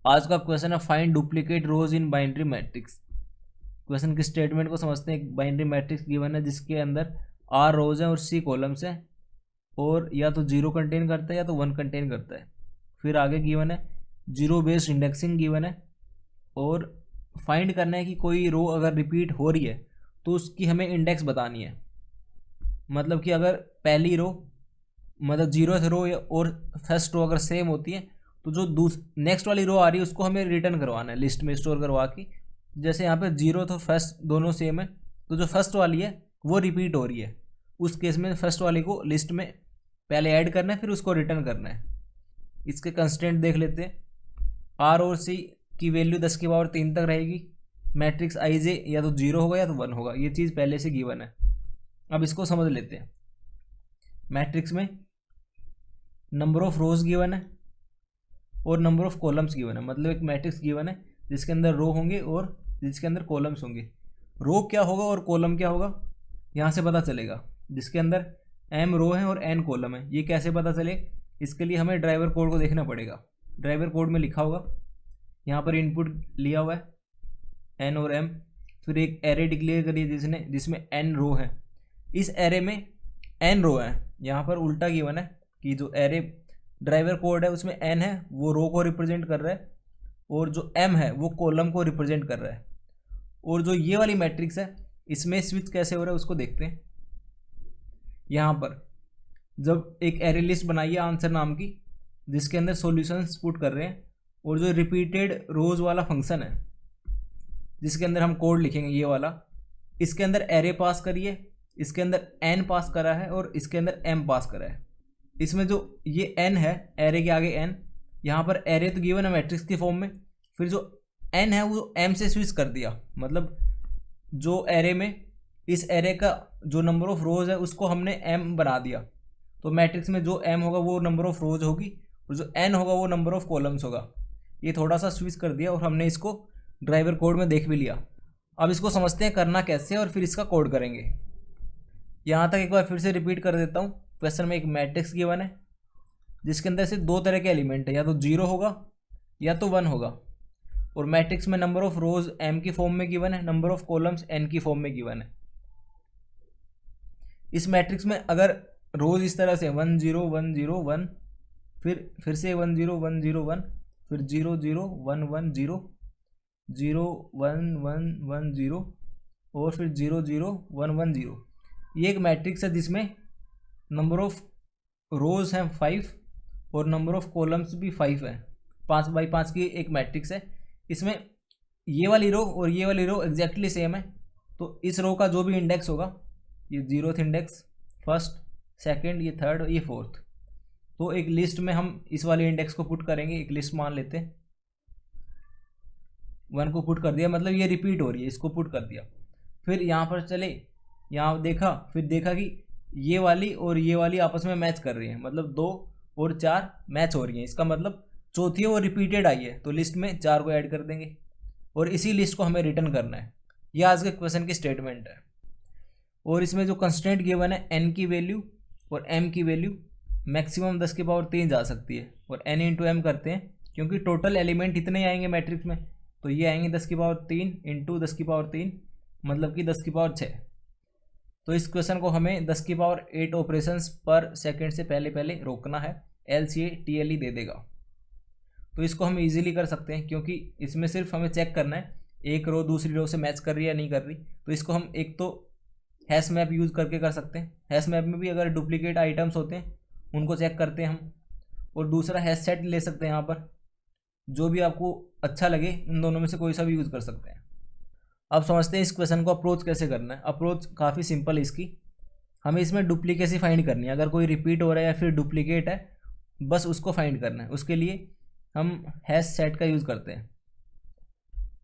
आज का क्वेश्चन है find duplicate rows in binary matrix. Question की स्टेटमेंट को समझते हैं। एक बाइनरी मैट्रिक्स गिवन है जिसके अंदर आर रोज है और सी कॉलम्स है, और या तो जीरो कंटेन करता है या तो वन कंटेन करता है। फिर आगे गिवन है जीरो बेस्ड इंडेक्सिंग गिवन है, और फाइंड करना है कि कोई रो अगर रिपीट हो रही है तो उसकी हमें इंडेक्स बतानी है। मतलब कि अगर पहली रो मतलब जीरो रो और फर्स्ट रो अगर सेम होती है तो जो नेक्स्ट वाली रो आ रही है उसको हमें रिटर्न करवाना है लिस्ट में स्टोर करवा के। जैसे यहाँ पे जीरो तो फर्स्ट दोनों सेम है, तो जो फर्स्ट वाली है वो रिपीट हो रही है, उस केस में फर्स्ट वाली को लिस्ट में पहले ऐड करना है फिर उसको रिटर्न करना है। इसके कंस्टेंट देख लेते हैं। आर और सी की वैल्यू 10 की पावर 3 तक रहेगी। मैट्रिक्स आई जे या तो जीरो होगा या तो वन होगा, ये चीज़ पहले से गिवन है। अब इसको समझ लेते हैं। मैट्रिक्स में नंबर ऑफ रोज गिवन है और नंबर ऑफ कॉलम्स गिवन है। मतलब एक मैट्रिक्स गिवन है जिसके अंदर रो होंगे और जिसके अंदर कॉलम्स होंगे। रो क्या होगा और कॉलम क्या होगा यहाँ से पता चलेगा। जिसके अंदर m रो है और n कॉलम है, ये कैसे पता चले? इसके लिए हमें ड्राइवर कोड को देखना पड़ेगा। ड्राइवर कोड में लिखा होगा, यहाँ पर इनपुट लिया हुआ है n और m, फिर एक एरे डिक्लेयर करिए जिसमें n रो है। इस एरे में n रो है, यहाँ पर उल्टा गिवन है कि जो एरे ड्राइवर कोड है उसमें n है वो रो को रिप्रेजेंट कर रहा है, और जो m है वो कॉलम को रिप्रेजेंट कर रहा है। और जो ये वाली मैट्रिक्स है इसमें स्विच कैसे हो रहा है उसको देखते हैं। यहाँ पर जब एक एरे लिस्ट बनाई है आंसर नाम की जिसके अंदर सॉल्यूशंस पुट कर रहे हैं, और जो रिपीटेड रोज वाला फंक्शन है जिसके अंदर हम कोड लिखेंगे ये वाला, इसके अंदर एरे पास करिए, इसके अंदर n पास करा है और इसके अंदर m पास करा है। इसमें जो ये n है एरे के आगे n, यहाँ पर एरे तो गिवन है मैट्रिक्स की फॉर्म में, फिर जो n है वो m से स्विच कर दिया। मतलब जो एरे में इस एरे का जो नंबर ऑफ रोज है उसको हमने m बना दिया, तो मैट्रिक्स में जो m होगा वो नंबर ऑफ रोज होगी और जो n होगा वो नंबर ऑफ कॉलम्स होगा। ये थोड़ा सा स्विच कर दिया और हमने इसको ड्राइवर कोड में देख भी लिया। अब इसको समझते हैं करना कैसे और फिर इसका कोड करेंगे। यहाँ तक एक बार फिर से रिपीट कर देता हूँ। क्वेश्चन में एक मैट्रिक्स गिवन है जिसके अंदर से दो तरह के एलिमेंट है, या तो जीरो होगा या तो वन होगा, और मैट्रिक्स में नंबर ऑफ रोज m की फॉर्म में गिवन है, नंबर ऑफ कॉलम्स n की फॉर्म में गिवन है। इस मैट्रिक्स में अगर रोज इस तरह से 1 0 1 0 1, फिर से 1 0 1 0 1, फिर 0 0 1 1 0 0 1 1 1 0 और फिर 0 0 1 1 0, ये एक मैट्रिक्स है जिसमें नंबर ऑफ रोज हैं 5 और नंबर ऑफ कॉलम्स भी 5 है। 5 बाई 5 की एक मैट्रिक्स है। इसमें ये वाली रो और ये वाली रो एग्जैक्टली सेम है, तो इस रो का जो भी इंडेक्स होगा, ये जीरोथ इंडेक्स, फर्स्ट, सेकंड, ये थर्ड, ये फोर्थ, तो एक लिस्ट में हम इस वाले इंडेक्स को पुट करेंगे। एक लिस्ट मान लेते हैं, 1 को पुट कर दिया, मतलब ये रिपीट हो रही है, इसको पुट कर दिया। फिर यहाँ पर चले, यहाँ देखा, फिर देखा कि ये वाली और ये वाली आपस में मैच कर रही है, मतलब 2 और 4 मैच हो रही हैं। इसका मतलब चौथी वो रिपीटेड आई है, तो लिस्ट में 4 को ऐड कर देंगे और इसी लिस्ट को हमें रिटर्न करना है। ये आज के क्वेश्चन की स्टेटमेंट है। और इसमें जो कंस्टेंट गिवन है n की वैल्यू और m की वैल्यू मैक्सिमम 10 की पावर 3 जा सकती है, और n इंटू एम करते हैं क्योंकि टोटल एलिमेंट इतने ही आएंगे मैट्रिक्स में, तो ये आएंगे 10 की पावर 3 इंटू 10 की पावर 3, मतलब कि 10 की पावर 6। तो इस क्वेश्चन को हमें 10 की पावर 8 ऑपरेशंस पर सेकंड से पहले रोकना है, LCA TLE दे देगा। तो इसको हम इजीली कर सकते हैं क्योंकि इसमें सिर्फ हमें चेक करना है एक रो दूसरी रो से मैच कर रही है या नहीं कर रही। तो इसको हम एक तो हैश मैप यूज़ करके कर सकते हैं। हैश मैप में भी अगर डुप्लीकेट आइटम्स होते हैं उनको चेक करते हैं हम, और दूसरा हैश सेट ले सकते हैं। यहाँ पर जो भी आपको अच्छा लगे इन दोनों में से कोई सा भी यूज़ कर सकते हैं। अब समझते हैं इस क्वेश्चन को अप्रोच कैसे करना है। अप्रोच काफ़ी सिंपल है इसकी। हमें इसमें डुप्लीकेसी फाइंड करनी है। अगर कोई रिपीट हो रहा है या फिर डुप्लीकेट है, बस उसको फाइंड करना है। उसके लिए हम हैश सेट का यूज़ करते हैं।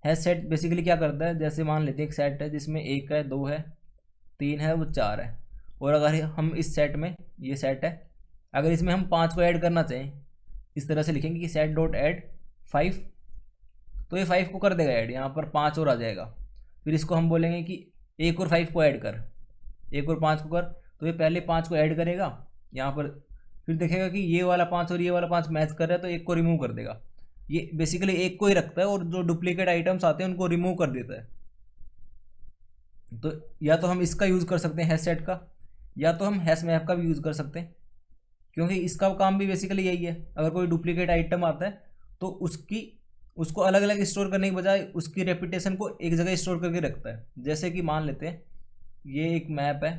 हैश सेट बेसिकली क्या करता है, जैसे मान लेते हैं एक सेट है जिसमें 1 है, 2 है, 3 है, वो 4 है, और अगर हम इस सेट में, ये सेट है, अगर इसमें हम 5 को ऐड करना चाहें, इस तरह से लिखेंगे कि सेट डॉट ऐड 5, तो ये 5 को कर देगा ऐड, यहाँ पर 5 और आ जाएगा। फिर इसको हम बोलेंगे कि 1 और 5 को ऐड कर, 1 और 5 को कर, तो ये पहले 5 को ऐड करेगा यहाँ पर, फिर देखेगा कि ये वाला 5 और ये वाला 5 मैच कर रहा है, तो 1 को रिमूव कर देगा। ये बेसिकली एक को ही रखता है और जो डुप्लीकेट आइटम्स आते हैं उनको रिमूव कर देता है। तो या तो हम इसका यूज़ कर सकते हैं हैश सेट का, या तो हम हैश मैप का भी यूज़ कर सकते हैं, क्योंकि इसका काम भी बेसिकली यही है। अगर कोई डुप्लीकेट आइटम आता है तो उसको अलग अलग स्टोर करने के बजाय उसकी रेपुटेशन को एक जगह स्टोर करके रखता है। जैसे कि मान लेते हैं ये एक मैप है,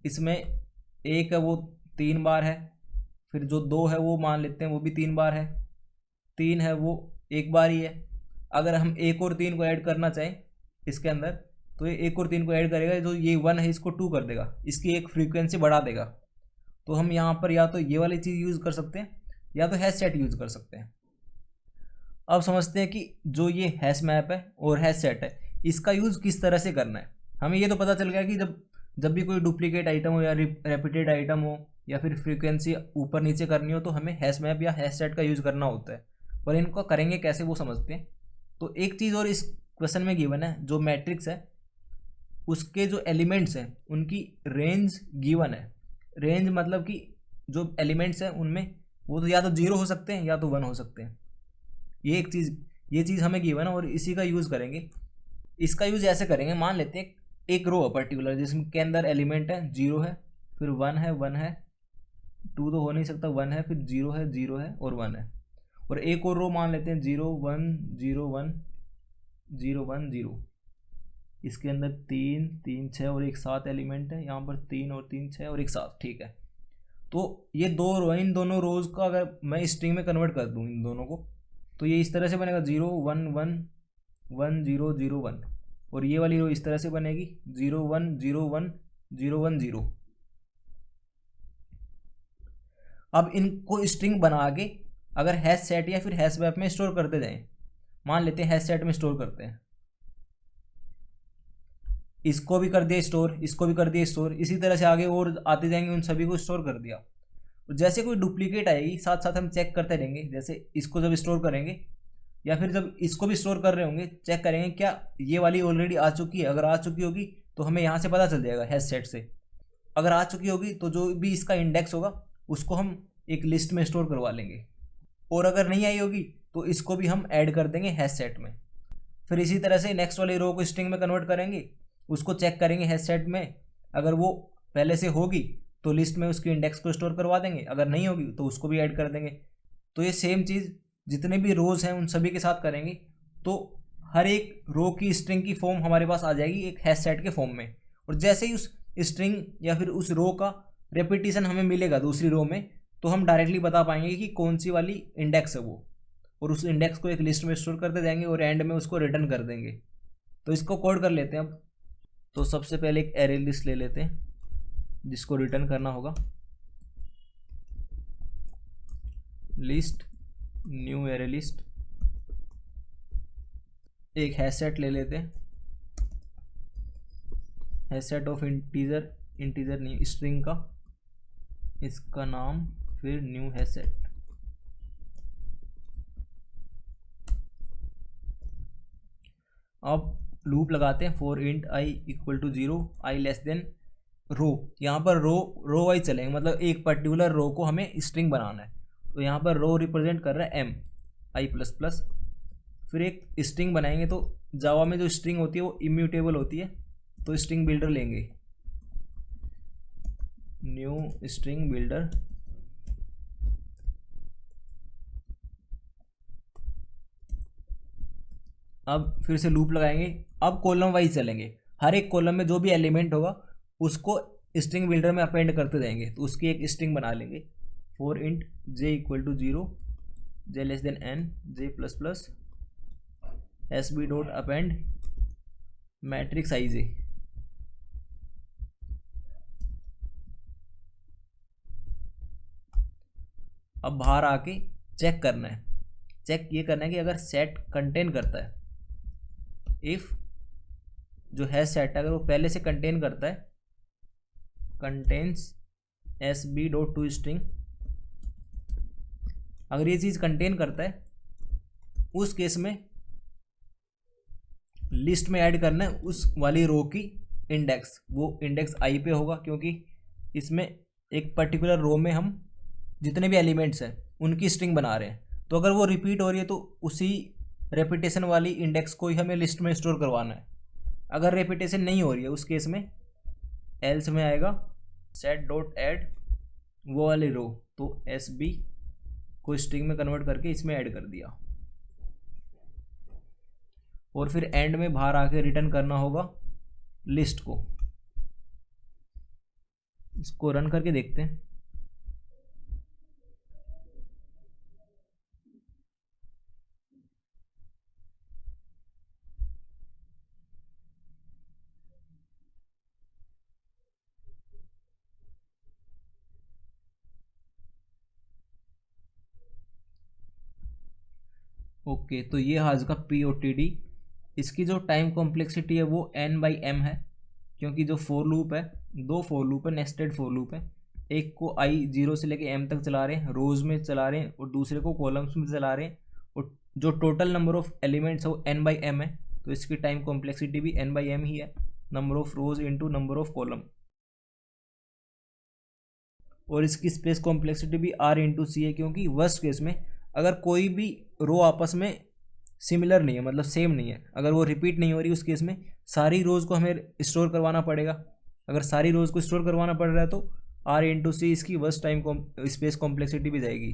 इसमें एक है वो 3 बार है, फिर जो 2 है वो मान लेते हैं वो भी 3 बार है, 3 है वो 1 बार ही है। अगर हम 1 और 3 को ऐड करना चाहें इसके अंदर, तो ये 1 और 3 को ऐड करेगा, जो ये 1 है इसको 2 कर देगा, इसकी एक फ्रीक्वेंसी बढ़ा देगा। तो हम यहाँ पर या तो ये वाली चीज़ यूज़ कर सकते हैं या तो हैश सेट यूज़ कर सकते हैं। अब समझते हैं कि जो ये हैश मैप है और हैश सेट है इसका यूज़ किस तरह से करना है। हमें ये तो पता चल गया कि जब भी कोई डुप्लीकेट आइटम हो या रेपिटेड आइटम हो या फिर फ्रीक्वेंसी ऊपर नीचे करनी हो तो हमें हैश मैप या हैश सेट का यूज़ करना होता है। पर इनको करेंगे कैसे वो समझते हैं। तो एक चीज़ और इस क्वेश्चन में गिवन है, जो मैट्रिक्स है उसके जो एलिमेंट्स हैं उनकी रेंज गिवन है। रेंज मतलब कि जो एलिमेंट्स हैं उनमें वो तो या तो 0 हो सकते हैं या तो 1 हो सकते हैं। ये चीज़ हमें गिवन है और इसी का यूज़ करेंगे। इसका यूज़ ऐसे करेंगे, मान लेते हैं एक रो है पर्टिकुलर जिसके अंदर एलिमेंट है 0 है, फिर 1 है 1 है, 2 तो हो नहीं सकता, 1 है, फिर 0 है 0 है और 1 है। और एक और रो मान लेते हैं 0 1 0 1 0 1 0, इसके अंदर 3 3 6 और एक 7 एलिमेंट है, यहाँ पर 3 और 3 6 और एक 7, ठीक है। तो ये 2 रो, इन दोनों रोज़ का अगर मैं स्ट्रिंग में कन्वर्ट कर दूँ इन दोनों को, तो ये इस तरह से बनेगा 0 1 1 1 0 0 1, और ये वाली रो इस तरह से बनेगी 0 1 0 1 0 1 0। अब इनको स्ट्रिंग बना के अगर हैश सेट या फिर हैश मैप में स्टोर करते जाएं, मान लेते हैं हैश सेट में स्टोर करते हैं, इसको भी कर दिया स्टोर, इसको भी कर दिया स्टोर, इसी तरह से आगे और आते जाएंगे, उन सभी को स्टोर कर दिया। तो जैसे कोई डुप्लीकेट आएगी साथ साथ हम चेक करते रहेंगे। जैसे इसको जब स्टोर करेंगे या फिर जब इसको भी स्टोर कर रहे होंगे, चेक करेंगे क्या ये वाली ऑलरेडी आ चुकी है। अगर आ चुकी होगी तो हमें यहाँ से पता चल जाएगा हैश सेट से। अगर आ चुकी होगी तो जो भी इसका इंडेक्स होगा उसको हम एक लिस्ट में स्टोर करवा लेंगे, और अगर नहीं आई होगी तो इसको भी हम ऐड कर देंगे हैश सेट में। फिर इसी तरह से नेक्स्ट वाली रो को स्ट्रिंग में कन्वर्ट करेंगे, उसको चेक करेंगे हैश सेट में, अगर वो पहले से होगी तो लिस्ट में उसकी इंडेक्स को स्टोर करवा देंगे, अगर नहीं होगी तो उसको भी ऐड कर देंगे। तो ये सेम चीज़ जितने भी रोज़ हैं उन सभी के साथ करेंगे, तो हर एक रो की स्ट्रिंग की फॉर्म हमारे पास आ जाएगी एक हैश सेट के फॉर्म में। और जैसे ही उस स्ट्रिंग या फिर उस रो का रेपिटेशन हमें मिलेगा दूसरी रो में, तो हम डायरेक्टली बता पाएंगे कि कौन सी वाली इंडेक्स है वो, और उस इंडेक्स को एक लिस्ट में स्टोर करते जाएंगे और एंड में उसको रिटर्न कर देंगे। तो इसको कोड कर लेते हैं अब। तो सबसे पहले एक एरे लिस्ट ले लेते हैं जिसको रिटर्न करना होगा। लिस्ट न्यू एरे लिस्ट, एक हैश सेट ले लेते हैं, हैश सेट ऑफ इंटीजर नहीं स्ट्रिंग का, इसका नाम फिर न्यू हैश सेट। अब लूप लगाते हैं for int i equal to 0 i less than row. यहाँ पर रो वाइज चलेंगे, मतलब एक पर्टिकुलर रो को हमें स्ट्रिंग बनाना है। तो यहाँ पर रो रिप्रेजेंट कर रहा है एम आई प्लस प्लस, फिर एक स्ट्रिंग बनाएंगे। तो जावा में जो स्ट्रिंग होती है वो इम्यूटेबल होती है, तो स्ट्रिंग बिल्डर लेंगे, न्यू स्ट्रिंग बिल्डर। अब फिर से लूप लगाएंगे, अब कॉलम वाइज चलेंगे, हर एक कॉलम में जो भी एलिमेंट होगा उसको स्ट्रिंग बिल्डर में अपेंड करते जाएंगे। तो उसकी एक स्ट्रिंग बना लेंगे for int j equal to 0 j less than n j plus plus s b dot append matrix i j. अब बाहर आके चेक करना है, चेक ये करना है कि अगर सेट कंटेन करता है, इफ जो है सेट अगर वो पहले से कंटेन करता है, contains s b dot to string, अगर ये चीज़ कंटेन करता है उस केस में लिस्ट में ऐड करना है उस वाली रो की इंडेक्स। वो इंडेक्स आई पे होगा क्योंकि इसमें एक पर्टिकुलर रो में हम जितने भी एलिमेंट्स हैं उनकी स्ट्रिंग बना रहे हैं। तो अगर वो रिपीट हो रही है तो उसी रेपिटेशन वाली इंडेक्स को ही हमें लिस्ट में स्टोर करवाना है। अगर रेपिटेशन नहीं हो रही है उस केस में एल्स में आएगा सेट डॉट ऐड वो वाली रो, तो एस बी को स्ट्रिंग में कन्वर्ट करके इसमें ऐड कर दिया, और फिर एंड में बाहर आके रिटर्न करना होगा लिस्ट को। इसको रन करके देखते हैं। ओके, तो ये आज का POTD। इसकी जो टाइम कॉम्प्लेक्सिटी है वो n/m है, क्योंकि जो फोर लूप है, दो फोर लूप है, नेस्टेड फोर लूप है। एक को i 0 से लेके m तक चला रहे हैं, रोज में चला रहे हैं, और दूसरे को कॉलम्स में चला रहे हैं, और जो टोटल नंबर ऑफ एलिमेंट्स है वो n/m है। तो इसकी टाइम कॉम्प्लेक्सिटी भी n/m ही है, number of rose into number of column. और इसकी स्पेस कॉम्प्लेक्सिटी भी r/c है, क्योंकि वर्स्ट केस में अगर कोई भी रो आपस में सिमिलर नहीं है, मतलब सेम नहीं है, अगर वो रिपीट नहीं हो रही, उस केस में सारी रोज़ को हमें स्टोर करवाना पड़ेगा। अगर सारी रोज़ को स्टोर करवाना पड़ रहा है तो r/c इसकी वर्स्ट टाइम स्पेस कॉम्प्लेक्सिटी भी जाएगी।